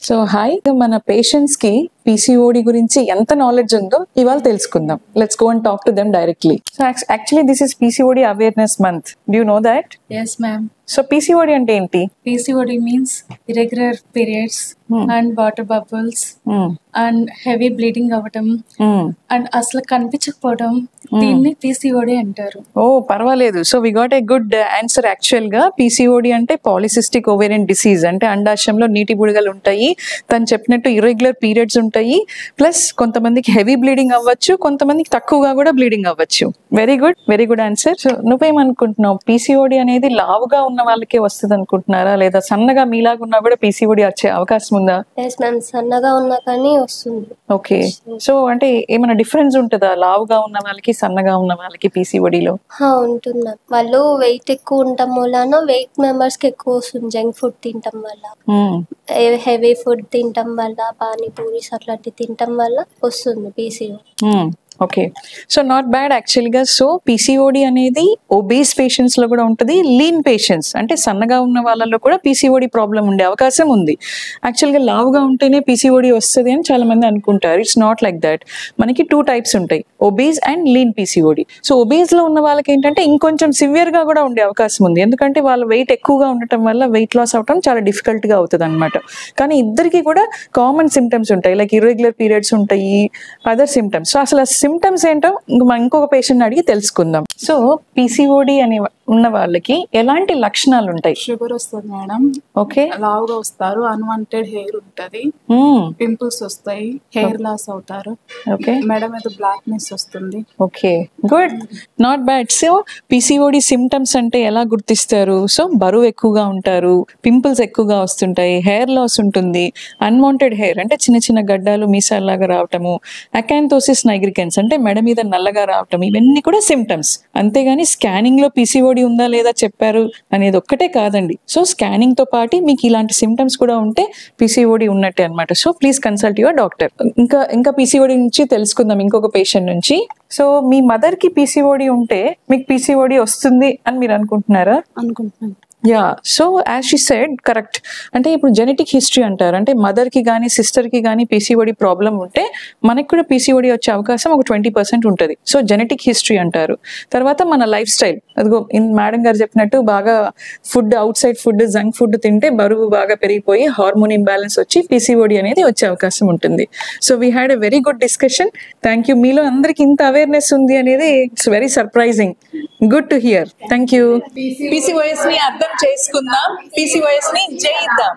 So hi, మన patients కి PCOD గురించి ఎంత నాలెడ్జ్ ఉందో ఇవాళ తెలుసుకుందాం. Let's go and talk to them directly. So actually this is PCOD awareness month. Do you know that? Yes, ma'am. So PCOD అంటే ఏంటి? PCOD means irregular periods and water bubbles and heavy bleeding అవ్వటం and అసలు కనిపించకపోవడం, దీన్ని PCOD అంటారు. ఓ పర్వాలేదు. So we got a good answer. Actual గా పీసీఓడి అంటే పాలిసిస్టిక్ ఓవేరియన్ డిసీజ్, అంటే అండాశయంలో నీటి బుడగలు ఉంటాయి. తను చెప్పినట్టు ఇర్రెగ్యులర్ పీరియడ్స్ ఉంటాయి, ప్లస్ కొంతమందికి హెవీ బ్లీడింగ్ అవ్వచ్చు, కొంతమందికి తక్కువగా కూడా బ్లీడింగ్ అవ్వచ్చు. Very good answer. సో నువ్వేమనుకుంటున్నావు, పీసీఓడి అనేది లావుగా ఉన్న వాళ్ళకే వస్తుంది అనుకుంటున్నారా, లేదా సన్నగా మీలాగా ఉన్నా కూడా పీసీఓడి వచ్చే అవకాశం ఉందా? ఎస్ మ్యామ్, సన్నగా ఉన్నా కానీ వస్తుంది. ఓకే, సో అంటే ఏమైనా డిఫరెన్స్ ఉంటుందా లావుగా ఉన్న వాళ్ళకి సన్నగా ఉన్న వాళ్ళకి పీసీఓడిలో? ఉంటుంది మ్యామ్. వాళ్ళు వెయిట్ ఎక్కువ ఉండటం వలన వెయిట్ మెంబర్స్ కి ఎక్కువ వస్తుంది. జంక్ ఫుడ్ తినటం వల్ల, హెవీ ఫుడ్ తినటం వల్ల, పానీపూరీస్ అట్లాంటివి తినటం వల్ల వస్తుంది PCOD. Okay, so not bad యాక్చువల్గా. సో పీసీఓడి అనేది ఒబేస్ పేషెంట్స్ లో కూడా ఉంటుంది, లీన్ పేషెంట్స్ అంటే సన్నగా ఉన్న వాళ్ళలో కూడా పీసీఓడి ప్రాబ్లం ఉండే అవకాశం ఉంది. యాక్చువల్గా లావుగా ఉంటేనే పీసీఓడి వస్తుంది అని చాలా మంది అనుకుంటారు. It's not like that. మనకి 2 టైప్స్ ఉంటాయి, obese and lean PCOD. So obese లో ఉన్న వాళ్ళకి ఏంటంటే ఇంకొంచెం సివియర్ గా కూడా ఉండే అవకాశం ఉంది, ఎందుకంటే వాళ్ళ వెయిట్ ఎక్కువగా ఉండటం వల్ల వెయిట్ లాస్ అవటం చాలా డిఫికల్ట్ గా అవుతుంది అనమాట. కానీ ఇద్దరికి కూడా కామన్ సిమ్టమ్స్ ఉంటాయి, లైక్ ఇర్రెగ్యులర్ పీరియడ్స్ ఉంటాయి, అదర్ సిమ్టమ్స్. సో అసలు సిమ్టమ్స్ ఏంటో ఇంకొక పేషెంట్ అడిగి తెలుసుకుందాం. సో పీసీఓడి అని ఉన్న వాళ్ళకి ఎలాంటి లక్షణాలు ఉంటాయి? షుగర్ వస్తుంది మేడం. ఓకే, లావుగా వస్తారు, అన్వాంటెడ్ హెయిర్ ఉంటది, పింపుల్స్ వస్తాయి, హెయిర్ లాస్ అవుతారు, ఓకే, మెడ మీద బ్లాక్నెస్ వస్తుంది. Okay, good, not bad. So PCOD symptoms అంటే ఎలా గుర్తిస్తారు? సో బరువు ఎక్కువగా ఉంటారు, పింపుల్స్ ఎక్కువగా వస్తుంటాయి, హెయిర్ లాస్ ఉంటుంది, అన్వాంటెడ్ హెయిర్ అంటే చిన్న చిన్న గడ్డాలు మీసాల్లాగా రావటము, అకాంతోసిస్ నైగ్రికెన్స్ అంటే మెడ మీద నల్లగా రావటం, ఇవన్నీ కూడా సిమ్టమ్స్. అంతేగాని స్కానింగ్ లో పీసీఓడి ఉందా లేదా చెప్పారు అనేది ఒక్కటే కాదండి. సో స్కానింగ్ తో పాటు మీకు ఇలాంటి సిమ్టమ్స్ కూడా ఉంటే పీసీఓడి ఉన్నట్టే అనమాట. So please consult your doctor. ఇంకా పీసీఓడి నుంచి తెలుసుకుందాం ఇంకొక పేషెంట్ నుంచి. సో మీ మదర్ కి పీసీఓడి ఉంటే మీకు పీసీఓడి వస్తుంది అని మీరు అనుకుంటున్నారా? అనుకుంటున్నాను. Yeah, so as she said correct. అంటే ఇప్పుడు జెనెటిక్ హిస్టరీ అంటారు, అంటే మదర్కి కానీ సిస్టర్కి కానీ పీసీఓడి ప్రాబ్లం ఉంటే మనకి కూడా పీసీఓడి వచ్చే అవకాశం ఒక 20% ఉంటుంది. సో జెనెటిక్ హిస్టరీ అంటారు. తర్వాత మన లైఫ్ స్టైల్, అదిగో మేడం గారు చెప్పినట్టు బాగా food, out side food, junk food తింటే బరువు బాగా పెరిగిపోయి హార్మోన్ ఇంబ్యాలెన్స్ వచ్చి పీసీఓడి అనేది వచ్చే అవకాశం ఉంటుంది. So we had a very good discussion. Thank you. మీలో అందరికి ఇంత అవేర్నెస్ ఉంది అనేది it's very surprising. Good to hear. Thank you. PCOS ని అర్థం చేసుకుందాం, పీసీఓఎస్ ని జయిద్దాం.